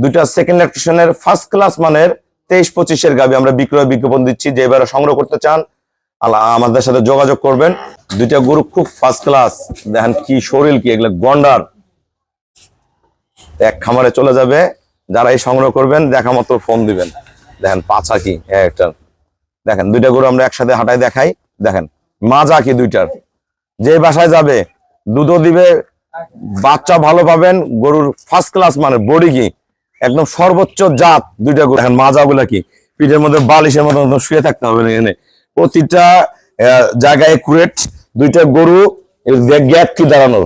দুইটা second ল্যাকটেশনের first class মানের 23-25 গাভী আমরা বিক্রয় বিজ্ঞাপন দিচ্ছি। যে এবারে সংগ্রহ করতে চান আমাদের সাথে যোগাযোগ করবেন। দুইটা গরু খুব ফার্স্ট ক্লাস, দেখেন কি শরীর, কি এগুলো গন্ডার, এক খামারে চলে যাবে। যারা এই সংগ্রহ করবেন দেখা মাত্র ফোন দিবেন। দেখেন পাছা কি একটা, দেখেন দুইটা গরু আমরা একসাথে হাঁটায় দেখাই। দেখেন মাজা কি দুইটার, যে বাসায় যাবে দুধও দিবে, বাচ্চা ভালো পাবেন। গরুর ফার্স্ট ক্লাস মানে বডি কি একদম সর্বোচ্চ জাত দুইটা গরু। দেখেন মাজা গুলা কি, পিঠের মধ্যে বালিশের মতো শুয়ে থাকতে হবে এখানে, প্রতিটা জায়গায় একুরেট। দুইটা গরু গ্যাপ কি দাঁড়ানোর,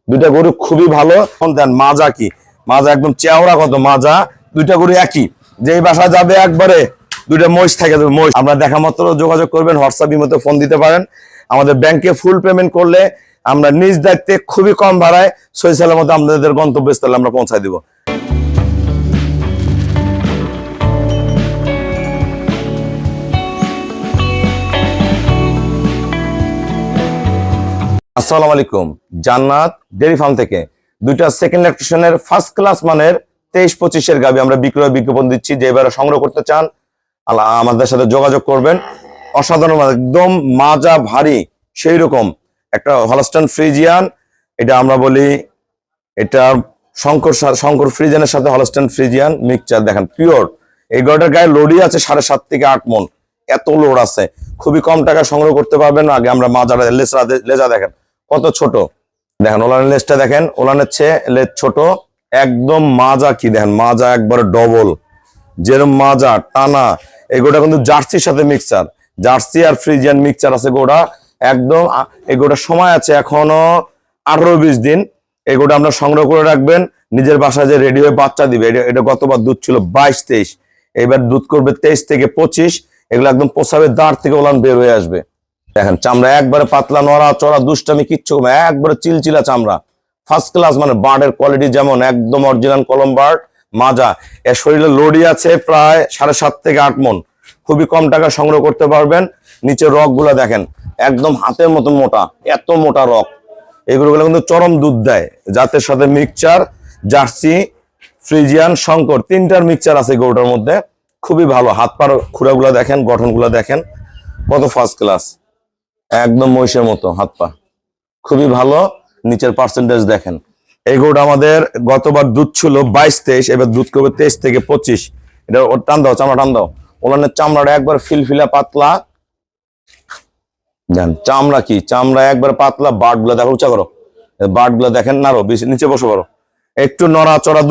দুইটা গরু খুবই ভালো। দেন মাজা কি, মাজা একদম চেওড়া কত মাজা, দুইটা গরু একই। যেই বাসা যাবে একবারে দুইটা মহিষ থাকে যাবে মহিষ। আমরা দেখা মাত্র যোগাযোগ করবেন, হোয়াটসঅ্যাপ মধ্যে ফোন দিতে পারেন। আমাদের ব্যাংকে ফুল পেমেন্ট করলে আমরা নিজ দায়িত্বে খুবই কম ভাড়ায় সহি সালামত আপনাদের গন্তব্যস্থলে আমরা পৌঁছায় দিব। আসসালামু আলাইকুম, জান্নাত ডেইরি ফার্ম থেকে দুইটা সেকেন্ড ল্যাকটেশনের ফার্স্ট ক্লাস মানের 23-25 গাভী আমরা বিক্রয় বিজ্ঞাপন দিচ্ছি। যে এবারে সংগ্রহ করতে চান আমাদের সাথে যোগাযোগ করবেন। অসাধারণ, একদম মাজা ভারী সেই রকম একটা হলস্টাইন ফ্রিজিয়ান, এটা আমরা বলি এটা শঙ্কর ফ্রিজিয়ানের সাথে হলস্টাইন ফ্রিজিয়ান মিক্সচার। দেখেন পিওর, এই গরুটার গায়ে লোডই আছে 7.5 থেকে 8 মণ, এত লোড আছে। খুবই কম টাকা সংগ্রহ করতে পারবেন। আগে আমরা মাজারা লেজা দেখেন কত ছোট, দেখেন ওলানের লেজটা দেখেন, ওলানের চেয়ে লেজ ছোট। একদম মাজা কি দেখেন, মাজা একবারে ডবল, যেরকম মাজা টানা। এই গোটা কিন্তু জার্সির সাথে মিক্সচার, জার্সি আর ফ্রিজিয়ান মিক্সচার আছে গোটা একদম। এই গোটার সময় আছে এখনো 18-20 দিন। এই গোটা আমরা সংগ্রহ করে রাখবেন, নিজের বাসায় যে রেডি হয়ে বাচ্চা দিবে। এটা গতবার দুধ ছিল 22-23, এবার দুধ করবে 23 থেকে 25। এগুলো একদম পোষাবে, দাঁড় থেকে ওলান বের হয়ে আসবে। দেখেন চামড়া একবারে পাতলা, নড়া চড়া দুষ্টামি কিচ্ছু, একবারে চিলচিলা চামড়া, ফার্স্ট ক্লাস। মানে বার্ডের কোয়ালিটি যেমন একদম অরিজিনাল কলম বার্ড। মাজা, এর শরীরে লোডই আছে প্রায় 7.5 থেকে 8 মণ। খুবই কম টাকা সংগ্রহ করতে পারবেন। নিচের রক গুলা দেখেন একদম হাতের মতো মোটা, এত মোটা রক। এগুলো কিন্তু চরম দুধ দেয়। জাতের সাথে মিক্সচার, জার্সি, ফ্রিজিয়ান, শঙ্কর, তিনটার মিক্সচার আছে গরুটার মধ্যে। খুবই ভালো, হাত পার খুঁড়াগুলা দেখেন, গঠনগুলা দেখেন কত ফার্স্ট ক্লাস, একদম মহিষের মতো হাত পা, খুবই ভালো। নিচের পার্সেন্টেজ দেখেন। এই গরুটা আমাদের গতবার দুধ ছিল 22-23, এবার দুধ করবে 23 থেকে 25। এটা ওর টান দাও, চামড়া টান দাও। ওলানের চামড়াটা একবার ফিলফিলা পাতলা, দেন চামড়া কি, চামড়া একবার পাতলা। বার্ড গুলা দেখো, উঁচা করো, বার্ড গুলা দেখেন, নাড়ো, নিচে বসে পারো। একটু নড়াচড়া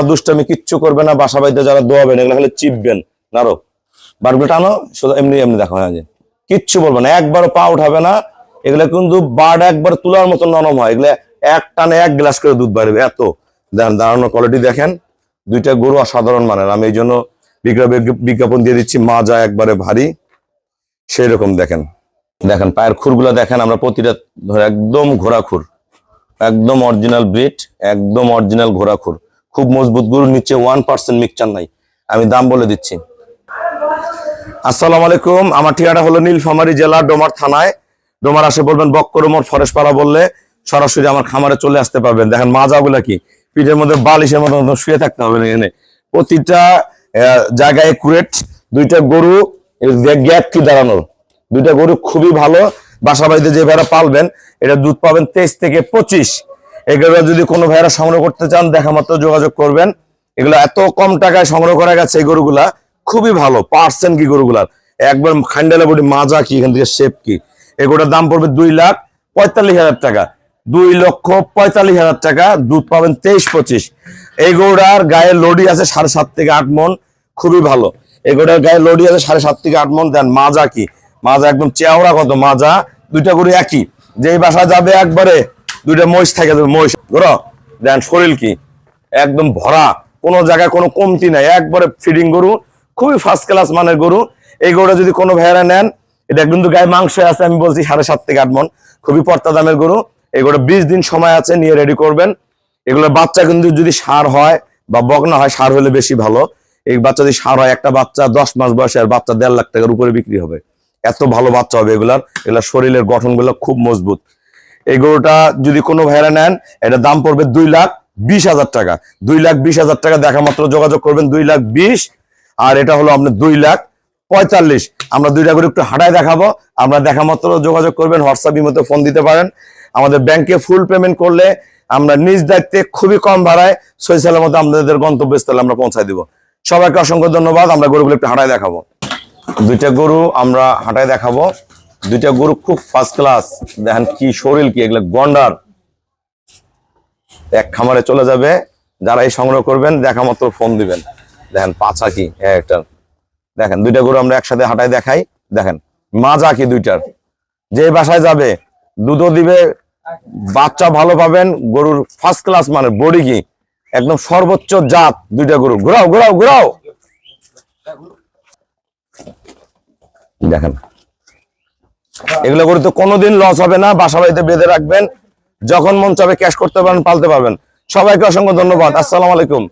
দুষ্টামি কিচ্ছু করবে না। বাসা বাড়িতে যারা দোয়াবেন এগুলো খালি চিপবেন, নাড়ো, বার্ড গুলো টানো, শুধু এমনি এমনি দেখো, হ্যাঁ কিচ্ছু বলবে না, একবারও পা উঠাবে না। এগুলা কিন্তু বার্ড একবার তুলার মতো নরম হয়। এগুলা এক টানে 1 গ্লাস করে দুধ বাড়বে এত। দেখেন দাঁড়ানোর কোয়ালিটি দেখেন, দুইটা গরু অসাধারণ মানের। আমি এই জন্য বিজ্ঞাপন দিয়ে দিচ্ছি। মাজা একবারে ভারী সেই রকম। দেখেন পায়ের খুরগুলা দেখেন, আমরা প্রতিটা ধরে একদম ঘোড়া খুর, একদম অরিজিনাল ব্রিড, একদম অরিজিনাল ঘোড়া খুর, খুব মজবুত গরু। নিচে 1% মিক্সচার নাই। আমি দাম বলে দিচ্ছি। আসসালামু আলাইকুম, আমার ঠিকানা হলো নীলফামারী জেলা ডোমার থানায়। ডোমার আসে বলবেন বক্করমোড় ফরেস্ট পাড়া বললে সরাসরি আমার খামারে চলে আসতে পারবেন। দেখেন মাজাগুলা কি, পিঠের মধ্যে বালিশের মতো শুয়ে থাকতে হবে এখানে, প্রতিটা জায়গায় একুরেট। দুইটা গরু গ্যাপ কি দাঁড়ানোর, দুইটা গরু খুবই ভালো। বাসা বাড়িতে যে ভাইরা পালবেন এটা দুধ পাবেন 23 থেকে 25। এগুলো যদি কোনো ভাইরা সংগ্রহ করতে চান দেখা মাত্র যোগাযোগ করবেন। এগুলো এত কম টাকায় সংগ্রহ করা গেছে, এই গরুগুলা খুবই ভালো। পার্সেন্ট কি গরুগুলার একবার খান্ডালা বডি, মাজা কি, এখান থেকে শেপ কি। এগুলোর দাম পড়বে 2,45,000 টাকা, 2,45,000 টাকা। দুধ পাবেন 23-25। এই গরুটার গায়ে লোডি আছে 7.5 থেকে 8 মণ, খুবই ভালো। এই গরুটার গায়ে লোডি আছে 7.5 থেকে 8 মণ। দেন মাজা কি, মাজা একদম চেওড়া কত মাজা, দুইটা গরু একই। যেই বাসা যাবে একবারে দুইটা মহিষ থাকে যাবে মহিষ গরু। দেন শরীর কি একদম ভরা, কোনো জায়গায় কোনো কমতি নাই, একবারে ফিডিং গরু, খুবই ফার্স্ট ক্লাস মানের গরু। এই গরুটা যদি কোনো ভাইয়েরা নেন, এটা কিন্তু গায়ে মাংস আছে, আমি বলছি 7.5 থেকে 8 মণ, খুবই পর্তা দামের গরু। এগুলো 20 দিন সময় আছে, নিয়ে রেডি করবেন। এগুলোর বাচ্চা কিন্তু যদি ষাঁড় হয় বা বকনা হয়, ষাঁড় হলে বেশি ভালো। এই বাচ্চা যদি ষাঁড় হয়, একটা বাচ্চা 10 মাস বয়সে আর বাচ্চা 1.5 লাখ টাকার উপরে বিক্রি হবে, এত ভালো বাচ্চা হবে এগুলার। এগুলার শরীরের গঠনগুলো খুব মজবুত। এই গরুটা যদি কোনো ভাইরা নেন, এটা দাম পড়বে 20,000 টাকা, 2,20,000 টাকা দেখা মাত্র যোগাযোগ করবেন, 2,20,000। আর এটা হলো আপনার 2,45,000। আমরা দুইটা গরু একটু হাঁটায় দেখাবো, আমরা দেখা মাত্র যোগাযোগ করবেন, হোয়াটসঅ্যাপ ইমোতে ফোন দিতে পারেন। আমাদের ব্যাংকে ফুল পেমেন্ট করলে আমরা নিজ দায়িত্বে খুবই কম ভাড়ায় সহি সালামতে আপনাদের গন্তব্যস্থলে আমরা পৌঁছায় দিব। সবাইকে অসংখ্য ধন্যবাদ। আমরা গরুগুলো একটু হাঁটায় দেখাবো, দুইটা গরু আমরা হাঁটায় দেখাবো। দুইটা গরু খুব ফার্স্ট ক্লাস, দেখেন কি শরীর, কি এগুলো গন্ডার, এক খামারে চলে যাবে। যারা এই সংগ্রহ করবেন দেখা মাত্র ফোন দিবেন। দেখেন পাছা কি একটা, দেখেন দুইটা গরু আমরা একসাথে হাঁটায় দেখাই। দেখেন মাজা কি দুইটার, যে বাসায় যাবে দুধও দিবে, বাচ্চা ভালো পাবেন। গরুর ফার্স্ট ক্লাস মানে বডি কি একদম সর্বোচ্চ জাত। দুইটা গরু ঘোরাও ঘোরাও ঘোরাও, দেখেন এগুলো গরু তো কোনোদিন লস হবে না। বাসা বাড়িতে বেঁধে রাখবেন, যখন মন চাবে ক্যাশ করতে পারেন, পালতে পারবেন। সবাইকে অসংখ্য ধন্যবাদ। আসসালামু আলাইকুম।